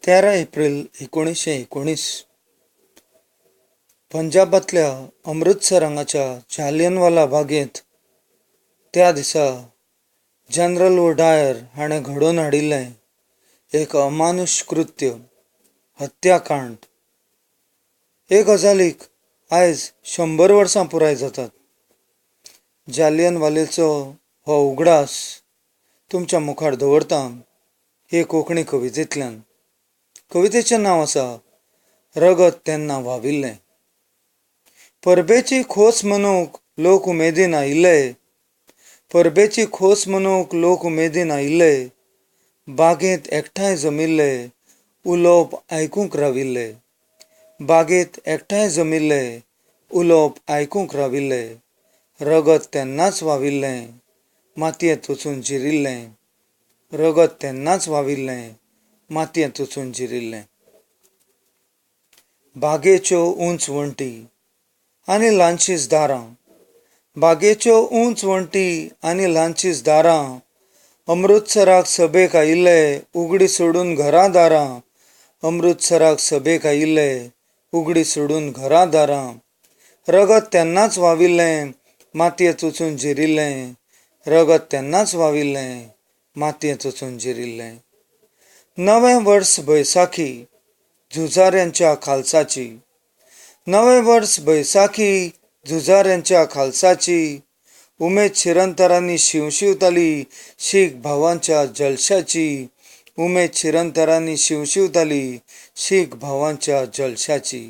13 April 1919 पंजाबातल्या Amritsar हांगाच्या जालियनवाला बागेंत त्या दिसा जनरल डायर हाणें घडोवन हाडिल्लें एक अमानुश कृत्य, हत्याकांड. हे गजालीक आयज 100 वर्सां पुराय जातात. जालियनवालेचो हो उगडास तुमच्या मुखार दवरता हे कोंकणी कवितेंतल्यान. कवितेचें नांव आसा रगत तेन्ना व्हांविल्लें. परबेची खोस मनूंक लोक उमेदीन आयिल्ले, परबेची खोस मनूंक लोक उमेदीन आयिल्ले, बागेंत एकठांय जमिल्ले, उलोवप आयकूंक राविल्ले. बागेंत एकठांय जमिल्ले, उलोवप आयकूंक राविल्ले. रगत तेन्नाच व्हांविल्लें, मातयेंत वचून जिरिल्लें. रगत तेन्नाच व्हांविल्लें, मातयेंत वचून जिरिल्लें. बागेच्यो उंच वण्टी आनी ल्हानशींच दारां, बागेच्यो उंच वण्टी आनी ल्हानशींच दारां, अमृतसराक सभेक आयिल्ले उगडी सोडून घरां दारां, अमृतसराक सभेक आयिल्ले उगडी सोडून घरां दारां. रगत तेन्नाच व्हांविल्लें, मातयेंत वचून जिरिल्लें. रगत तेन्नाच व्हांविल्लें, मातयेंत वचून जिरिल्लें. नवें वर्स बैसाखी झुजाऱ्यांच्या खालसाची, नवें वर्स बैसाखी झुजाऱ्यांच्या खालसाची, उमेद शिरंतरांनी शिवशिवताली शीख भावांच्या जलशाची. उमेद शिरंतरांनी शिवशिवताली शीख भावांच्या जलशाची.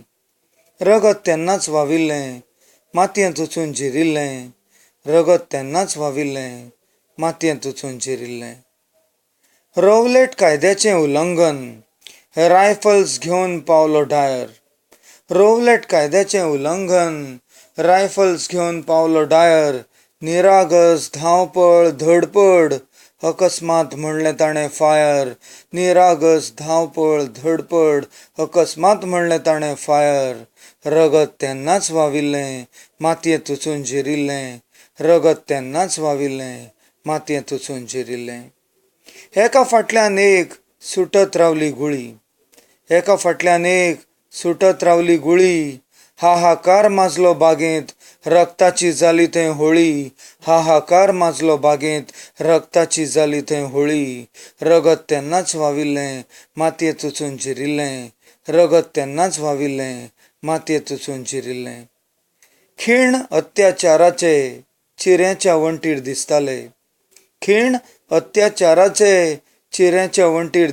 रगत तेन्नाच व्हांविल्लें, मातयेंत वचून जिरिल्लें. रगत तेन्नाच व्हांविल्लें, मातयेंत वचून जिरिल्लें. रवलेट कायद्याचें उल्लंघन हे रायफल्स घेवन पावलो डायर. रवलेट कायद्याचें उल्लंघन रायफल्स घेवन पावलो डायर. निरागस धांवपळ धडपड, अकस्मात म्हणलें ताणें फायर. निरागस धांवपळ धडपड, अकस्मात म्हणलें ताणें फायर. रगत तेन्नाच व्हांविल्लें, मातयेंत वचून जिरिल्लें. रगत तेन्नाच व्हांविल्लें, मातयेंत वचून जिरिल्लें. एका फाटल्यान एक सुटत रावली गुळी, एका फाटल्यान एक सुटत रावली गुळी. हाहाकार माजलो बागेंत, रक्ताची जाली थंय होळी. हाहाकार माजलो बागेंत, रक्ताची जाली थंय होळी. रगत तेन्नाच व्हांविल्लें, मातयेंत वचून जिरिल्लें. रगत तेन्नाच व्हांविल्लें, मातयेंत वचून जिरिल्लें. खीण अत्याचाराचे चिऱ्याच्या वण्टीर दिसताले. खीण अत्याचाराचे चिऱ्याच्या वण्टीर